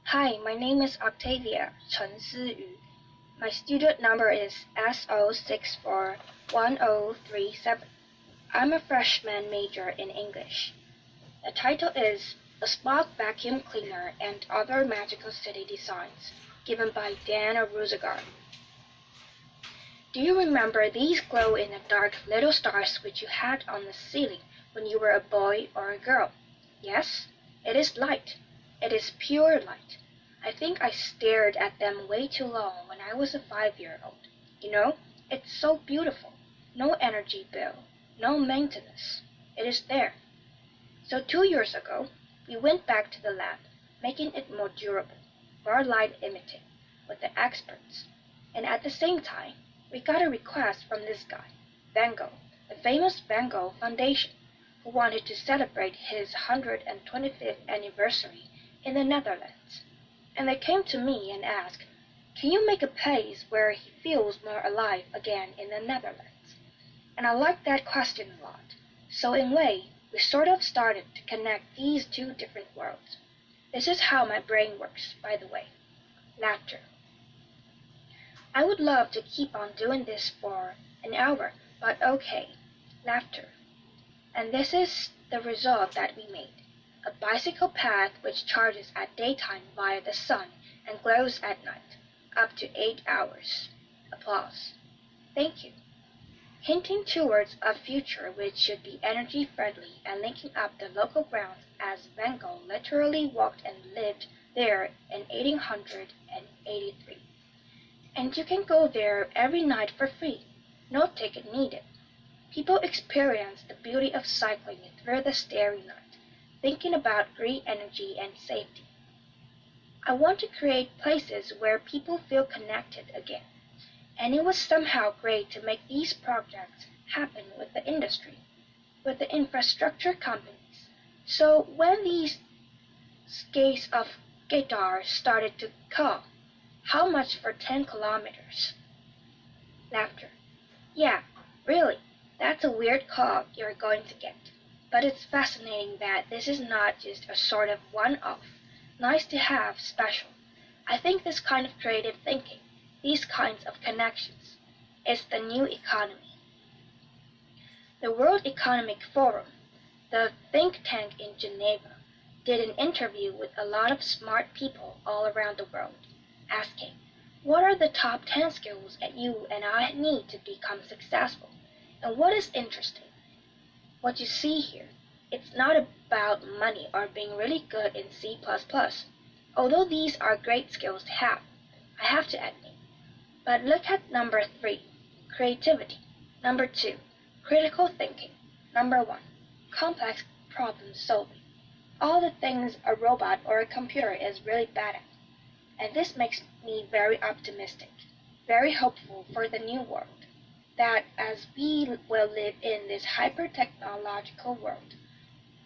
Hi, my name is Octavia Chen Siyu. My student number is SO641037. I'm a freshman major in English. The title is A Smog Vacuum Cleaner and Other Magical City Designs, given by Daan of Roosegaarde. Do you remember these glow-in-the-dark little stars which you had on the ceiling when you were a boy or a girl? Yes, it is light. It is pure light. I think I stared at them way too long when I was a 5-year-old. You know, it's so beautiful. No energy bill, no maintenance. It is there. So 2 years ago, we went back to the lab, making it more durable, more light-emitting, with the experts. And at the same time, we got a request from this guy, Van Gogh, the famous Van Gogh Foundation, who wanted to celebrate his 125th anniversary in the Netherlands. And they came to me and asked, "Can you make a place where he feels more alive again in the Netherlands?" And I liked that question a lot. So in a way, we sort of started to connect these two different worlds. This is how my brain works, by the way. Laughter. I would love to keep on doing this for an hour, but okay. Laughter. And this is the result that we made. A bicycle path which charges at daytime via the sun and glows at night, up to 8 hours. Applause. Thank you. Hinting towards a future which should be energy-friendly and linking up the local grounds as Van Gogh literally walked and lived there in 1883. And you can go there every night for free, no ticket needed. People experience the beauty of cycling through the starry night, thinking about green energy and safety. I want to create places where people feel connected again, and it was somehow great to make these projects happen with the industry, with the infrastructure companies. So when these scales of guitars started to call, how much for 10 kilometers? Laughter. Yeah, really, that's a weird call you're going to get. But it's fascinating that this is not just a sort of one-off, nice-to-have special. I think this kind of creative thinking, these kinds of connections, is the new economy. The World Economic Forum, the think tank in Geneva, did an interview with a lot of smart people all around the world, asking, what are the top 10 skills that you and I need to become successful? And what is interesting? What you see here, it's not about money or being really good in C++, although these are great skills to have, I have to admit. But look at number 3, creativity. Number 2, critical thinking. Number 1, complex problem solving. All the things a robot or a computer is really bad at. And this makes me very optimistic, very hopeful for the new world, that as we will live in this hyper-technological world,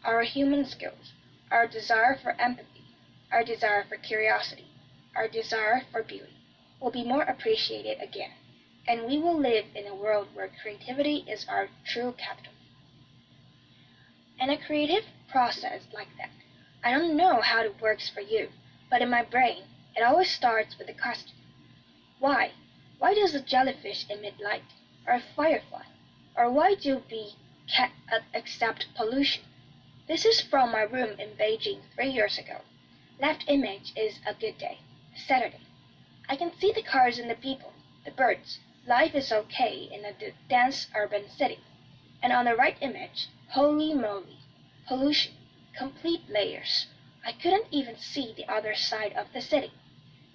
our human skills, our desire for empathy, our desire for curiosity, our desire for beauty, will be more appreciated again, and we will live in a world where creativity is our true capital. And a creative process like that, I don't know how it works for you, but in my brain, it always starts with a question. Why? Why does a jellyfish emit light, or a firefly? Or why do we accept pollution? This is from my room in Beijing 3 years ago. Left image is a good day, Saturday. I can see the cars and the people, the birds. Life is okay in a dense urban city. And on the right image, holy moly, pollution, complete layers. I couldn't even see the other side of the city.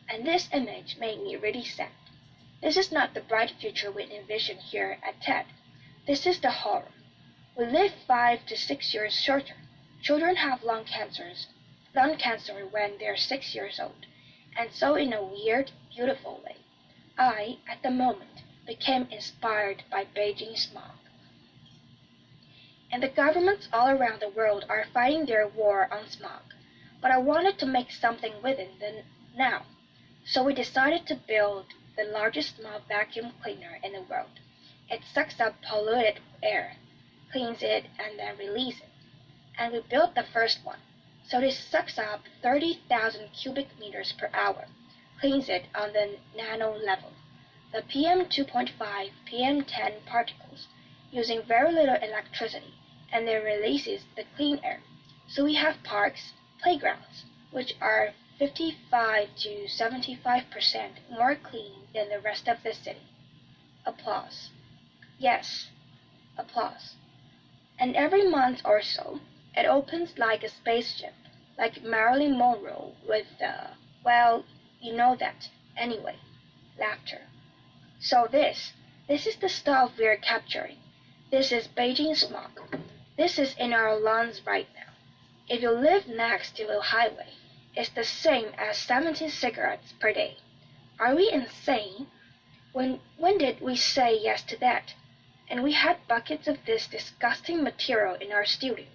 And this image made me really sad. This is not the bright future we envision here at TED. This is the horror. We live 5 to 6 years shorter. Children have lung cancer when they're 6 years old. And so in a weird, beautiful way, I, at the moment, became inspired by Beijing smog. And the governments all around the world are fighting their war on smog. But I wanted to make something with it now. So we decided to build the largest smog vacuum cleaner in the world. It sucks up polluted air, cleans it, and then releases it. And we built the first one. So this sucks up 30,000 cubic meters per hour, cleans it on the nano level, the PM2.5, PM10 particles, using very little electricity, and then releases the clean air. So we have parks, playgrounds, which are 55 to 75% more clean than the rest of the city. Applause. Yes, applause. And every month or so, it opens like a spaceship, like Marilyn Monroe with well, you know that. Anyway, laughter. So this is the stuff we're capturing. This is Beijing smog. This is in our lungs right now. If you live next to a highway, it's the same as 17 cigarettes per day. Are we insane? When did we say yes to that? And we had buckets of this disgusting material in our studio.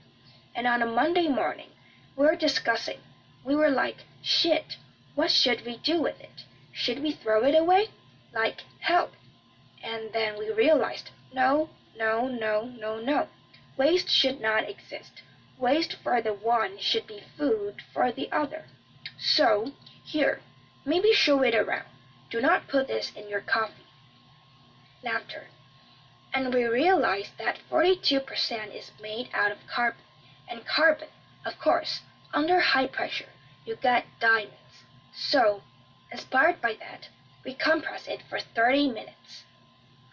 And on a Monday morning, we were discussing. We were like, shit, what should we do with it? Should we throw it away? Like, help. And then we realized, no. Waste should not exist. Waste for the one should be food for the other. So, here, maybe show it around. Do not put this in your coffee. Laughter. And we realized that 42% is made out of carbon. And carbon, of course, under high pressure, you get diamonds. So, inspired by that, we compress it for 30 minutes,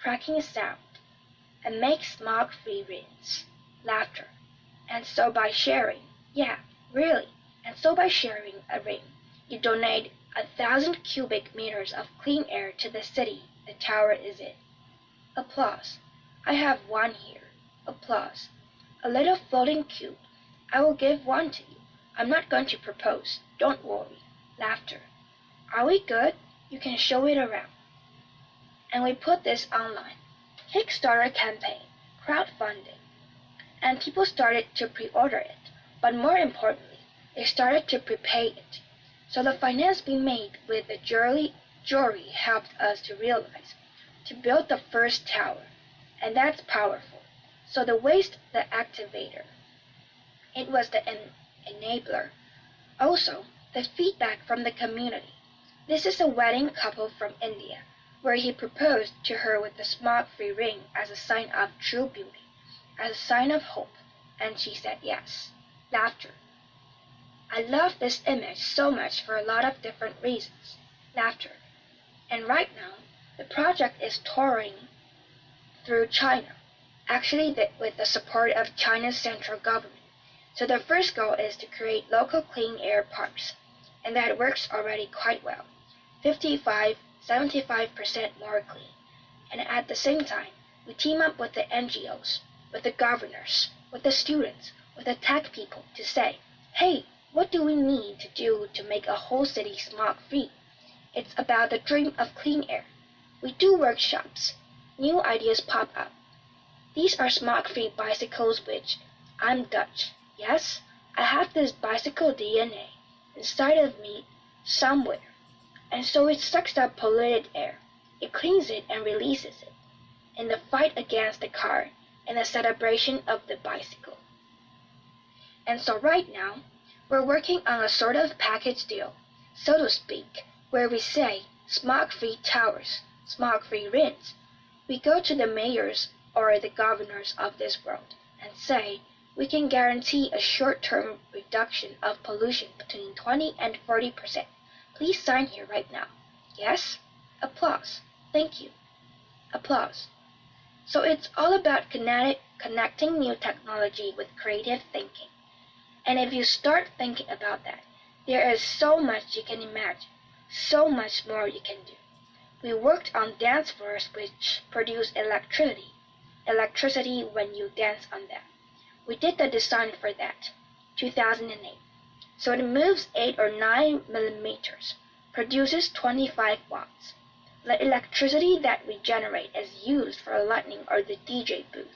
cracking sound, and make smog-free rings. Laughter. And so by sharing, yeah, really, and so by sharing a ring, you donate 1,000 cubic meters of clean air to the city the tower is in. Applause. I have one here. Applause. A little floating cube. I will give one to you. I'm not going to propose. Don't worry. Laughter. Are we good? You can show it around. And we put this online. Kickstarter campaign. Crowdfunding. And people started to pre-order it. But more importantly, they started to prepay it. So the finance we made with the jury helped us to realize, to build the first tower. And that's powerful. So the waste, the activator. It was the enabler. Also, the feedback from the community. This is a wedding couple from India, where he proposed to her with the smog-free ring as a sign of true beauty, as a sign of hope, and she said yes. Laughter. I love this image so much for a lot of different reasons. Laughter. And right now, the project is touring through China, actually with the support of China's central government. So the first goal is to create local clean air parks, and that works already quite well, 75–75% more clean. And at the same time, we team up with the NGOs, with the governors, with the students, with the tech people to say, hey, what do we need to do to make a whole city smog-free? It's about the dream of clean air. We do workshops. New ideas pop up. These are smog-free bicycles which, I'm Dutch. Yes, I have this bicycle DNA inside of me somewhere. And so it sucks up polluted air. It cleans it and releases it. In the fight against the car and the celebration of the bicycle. And so right now, we're working on a sort of package deal, so to speak, where we say smog-free towers, smog-free rings. We go to the mayors or the governors of this world and say, we can guarantee a short-term reduction of pollution between 20 and 40%. Please sign here right now. Yes? Applause. Thank you. Applause. So it's all about connecting new technology with creative thinking. And if you start thinking about that, there is so much you can imagine, so much more you can do. We worked on dance floors which produce electricity when you dance on them. We did the design for that, 2008. So it moves 8 or 9 millimeters, produces 25 watts. The electricity that we generate is used for lighting or the DJ booth.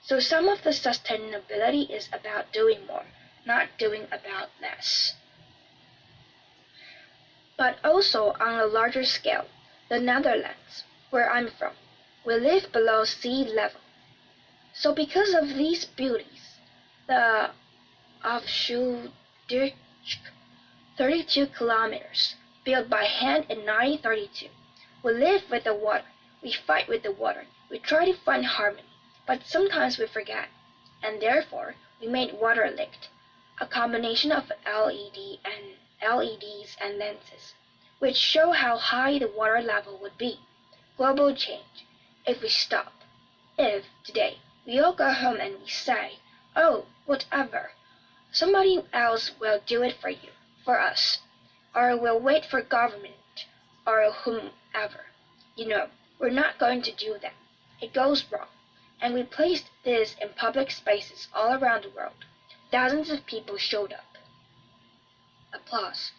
So some of the sustainability is about doing more, not doing about less. But also on a larger scale, the Netherlands, where I'm from, we live below sea level. So because of these beauties, the offshoot Duke 32 kilometers, built by hand in 1932. We live with the water, we fight with the water, we try to find harmony, but sometimes we forget, and therefore we made water licked, a combination of LEDs and lenses, which show how high the water level would be. Global change, if we stop. If, today, we all go home and we say, oh, whatever, somebody else will do it for you, for us, or we'll wait for government, or whomever. We're not going to do that. It goes wrong. And we placed this in public spaces all around the world. Thousands of people showed up. Applause.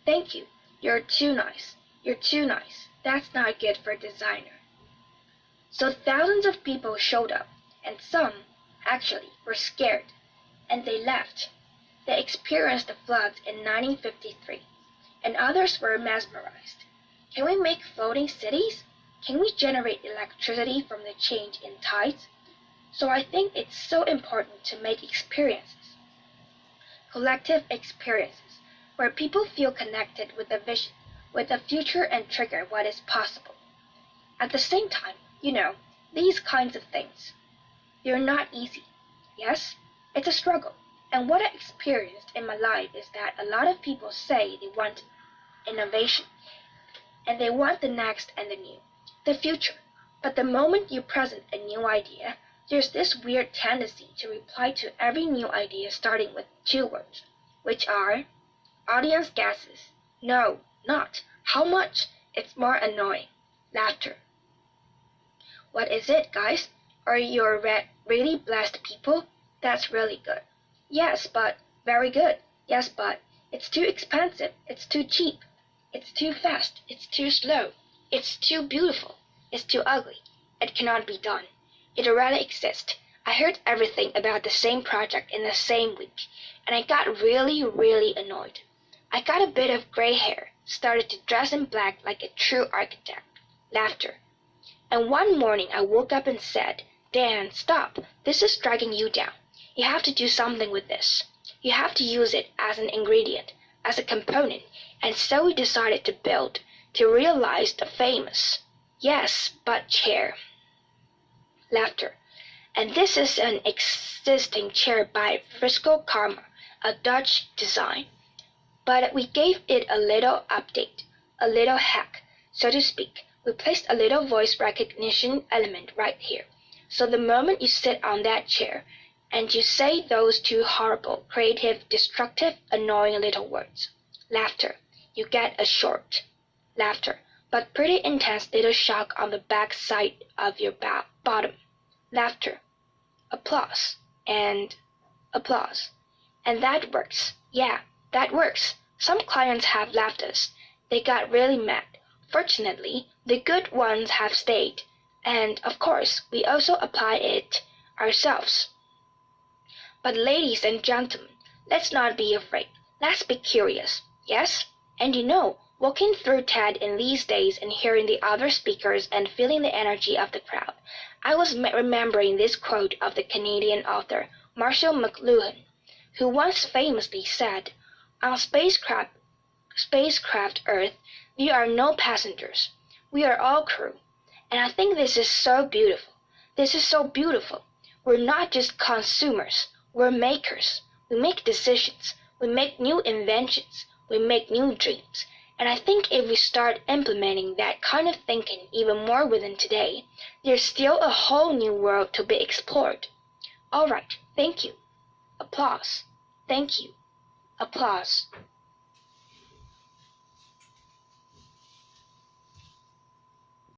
Thank you. You're too nice. You're too nice. That's not good for a designer. So thousands of people showed up, and some, actually, were scared, and they left. They experienced the floods in 1953, and others were mesmerized. Can we make floating cities? Can we generate electricity from the change in tides? So I think it's so important to make experiences, collective experiences, where people feel connected with the vision, with the future, and trigger what is possible. At the same time, these kinds of things, they're not easy. Yes, it's a struggle. And what I experienced in my life is that a lot of people say they want innovation, and they want the next and the new, the future. But the moment you present a new idea, there's this weird tendency to reply to every new idea starting with 2 words, which are, audience guesses. No, not. How much? It's more annoying. Laughter. What is it, guys? Are you really blessed people? That's really good. Yes, but very good. Yes, but it's too expensive. It's too cheap. It's too fast. It's too slow. It's too beautiful. It's too ugly. It cannot be done. It already exists. I heard everything about the same project in the same week, and I got really, really annoyed. I got a bit of gray hair, started to dress in black like a true architect. Laughter. And one morning I woke up and said, Dan, stop. This is dragging you down. You have to do something with this. You have to use it as an ingredient, as a component. And so we decided to build, to realize the famous, yes, but chair. Laughter. And this is an existing chair by Frisco Karma, a Dutch design. But we gave it a little update, a little hack, so to speak. We placed a little voice recognition element right here. So the moment you sit on that chair and you say those 2 horrible, creative, destructive, annoying little words, laughter, you get a short laughter, but pretty intense little shock on the back side of your bottom. Laughter. Applause. And applause. And that works. Yeah, that works. Some clients have left us. They got really mad. Fortunately, the good ones have stayed, and of course, we also apply it ourselves. But ladies and gentlemen, let's not be afraid. Let's be curious. Yes? And walking through TED in these days and hearing the other speakers and feeling the energy of the crowd, I was remembering this quote of the Canadian author Marshall McLuhan, who once famously said, on spacecraft Earth, we are no passengers. We are all crew. And I think this is so beautiful. This is so beautiful. We're not just consumers. We're makers. We make decisions. We make new inventions. We make new dreams. And I think if we start implementing that kind of thinking even more within today, there's still a whole new world to be explored. All right. Thank you. Applause. Thank you. Applause.